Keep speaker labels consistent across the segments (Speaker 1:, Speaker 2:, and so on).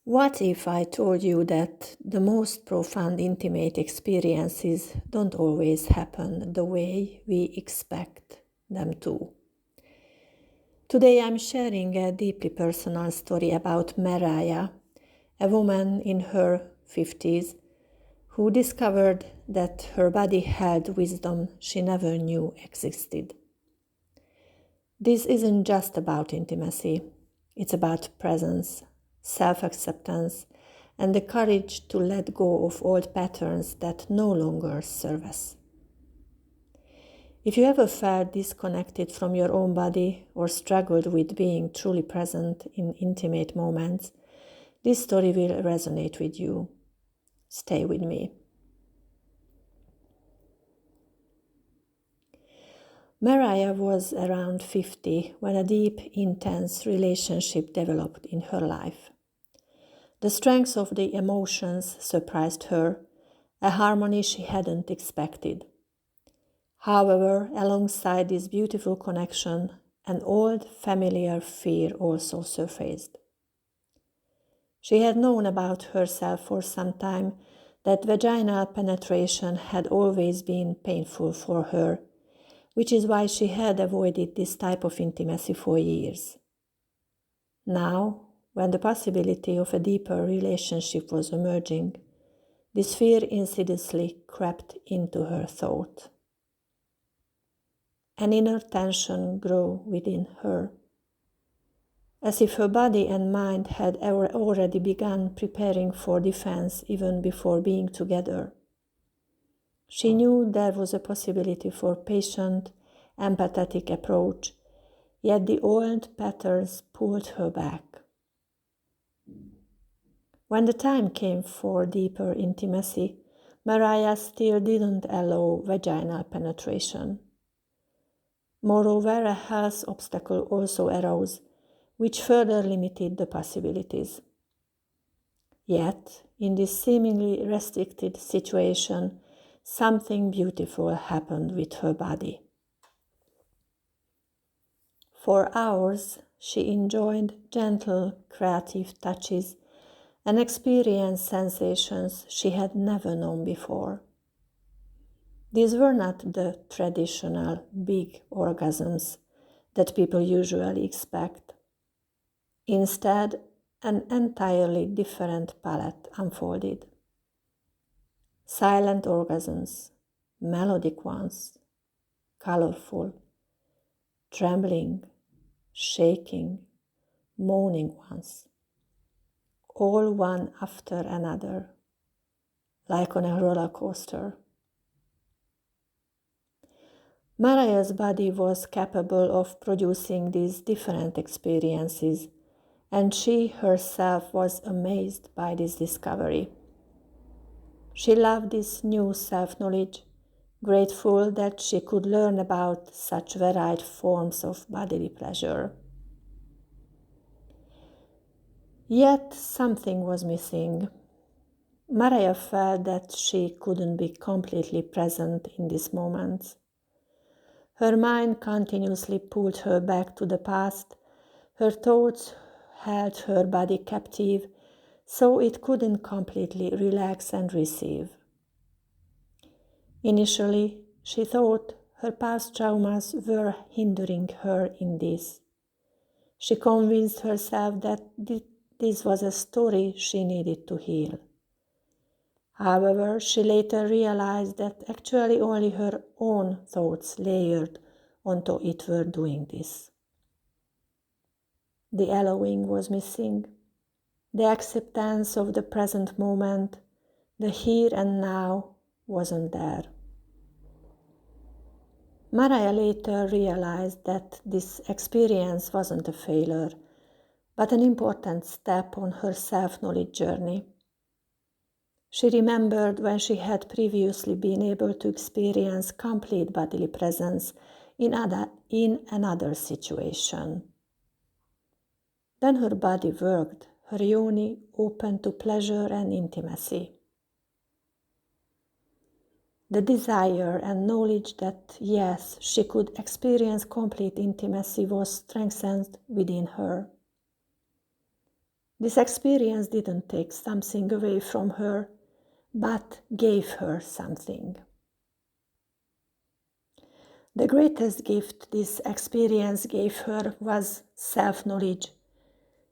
Speaker 1: What if I told you that the most profound intimate experiences don't always happen the way we expect them to? Today I'm sharing a deeply personal story about Mariah, a woman in her 50s who discovered that her body held wisdom she never knew existed. This isn't just about intimacy, it's about presence, self-acceptance, and the courage to let go of old patterns that no longer serve us. If you ever felt disconnected from your own body or struggled with being truly present in intimate moments, this story will resonate with you. Stay with me. Mariah was around 50 when a deep, intense relationship developed in her life. The strength of the emotions surprised her, a harmony she hadn't expected. However, alongside this beautiful connection, an old familiar fear also surfaced. She had known about herself for some time that vaginal penetration had always been painful for her, which is why she had avoided this type of intimacy for years. Now, when the possibility of a deeper relationship was emerging, this fear insidiously crept into her thought. An inner tension grew within her, as if her body and mind had already begun preparing for defense even before being together. She knew there was a possibility for patient, empathetic approach, yet the old patterns pulled her back. When the time came for deeper intimacy, Mariah still didn't allow vaginal penetration. Moreover, a health obstacle also arose, which further limited the possibilities. Yet, in this seemingly restricted situation, something beautiful happened with her body. For hours, she enjoyed gentle, creative touches and experienced sensations she had never known before. These were not the traditional big orgasms that people usually expect. Instead, an entirely different palette unfolded. Silent orgasms, melodic ones, colorful, trembling, shaking, moaning ones, all one after another, like on a roller coaster. Mariah's body was capable of producing these different experiences, and she herself was amazed by this discovery. She loved this new self-knowledge, grateful that she could learn about such varied forms of bodily pleasure. Yet something was missing. Mariah felt that she couldn't be completely present in these moments. Her mind continuously pulled her back to the past. Her thoughts held her body captive, so it couldn't completely relax and receive. Initially, she thought her past traumas were hindering her in this. She convinced herself that this was a story she needed to heal. However, she later realized that actually only her own thoughts layered onto it were doing this. The allowing was missing, the acceptance of the present moment, the here and now wasn't there. Mariah later realized that this experience wasn't a failure, but an important step on her self-knowledge journey. She remembered when she had previously been able to experience complete bodily presence in another situation. Then her body worked, her yoni open to pleasure and intimacy. The desire and knowledge that, yes, she could experience complete intimacy was strengthened within her. This experience didn't take something away from her, but gave her something. The greatest gift this experience gave her was self-knowledge.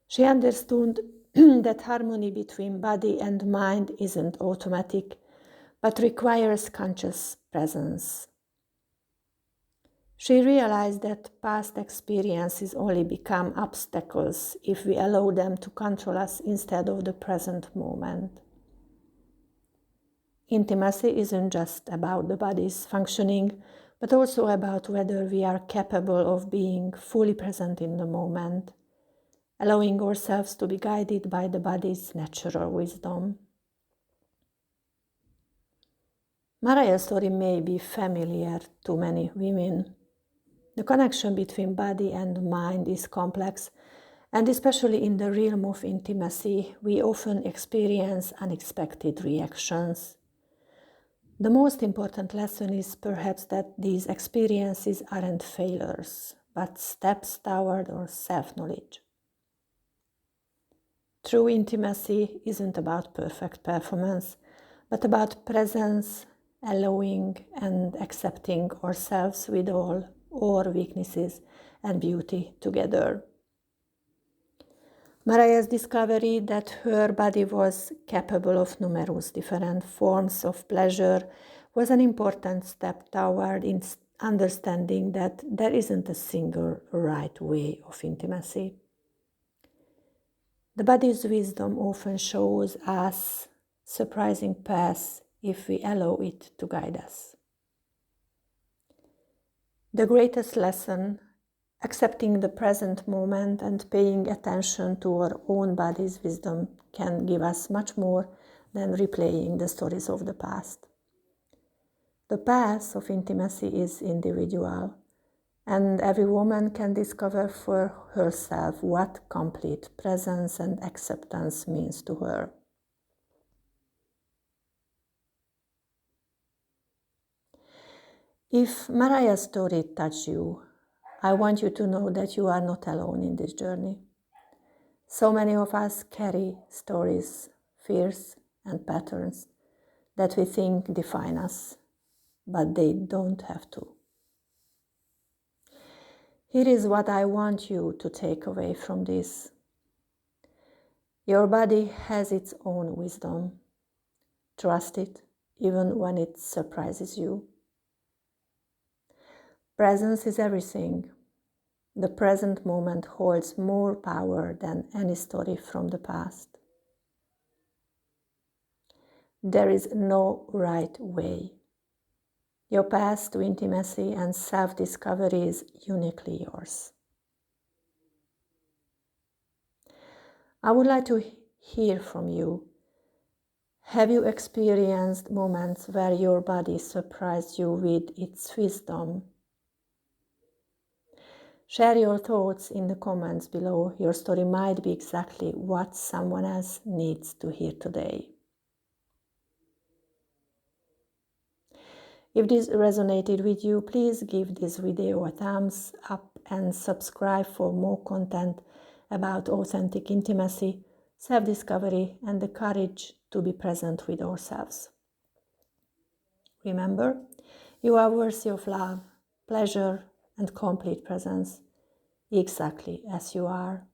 Speaker 1: She understood that harmony between body and mind isn't automatic, but requires conscious presence. She realized that past experiences only become obstacles if we allow them to control us instead of the present moment. Intimacy isn't just about the body's functioning, but also about whether we are capable of being fully present in the moment, allowing ourselves to be guided by the body's natural wisdom. Mariah's story may be familiar to many women. The connection between body and mind is complex, and especially in the realm of intimacy, we often experience unexpected reactions. The most important lesson is perhaps that these experiences aren't failures, but steps toward our self-knowledge. True intimacy isn't about perfect performance, but about presence, allowing and accepting ourselves with all our weaknesses and beauty together. Mariah's discovery that her body was capable of numerous different forms of pleasure was an important step toward understanding that there isn't a single right way of intimacy. The body's wisdom often shows us surprising paths if we allow it to guide us. The greatest lesson, accepting the present moment and paying attention to our own body's wisdom, can give us much more than replaying the stories of the past. The path of intimacy is individual, and every woman can discover for herself what complete presence and acceptance means to her. If Mariah's story touched you, I want you to know that you are not alone in this journey. So many of us carry stories, fears, and patterns that we think define us, but they don't have to. Here is what I want you to take away from this. Your body has its own wisdom. Trust it, even when it surprises you. Presence is everything. The present moment holds more power than any story from the past. There is no right way. Your path to intimacy and self-discovery is uniquely yours. I would like to hear from you. Have you experienced moments where your body surprised you with its wisdom? Share your thoughts in the comments below. Your story might be exactly what someone else needs to hear today. If this resonated with you, please give this video a thumbs up and subscribe for more content about authentic intimacy, self-discovery, and the courage to be present with ourselves. Remember, you are worthy of love, pleasure, and complete presence, exactly as you are.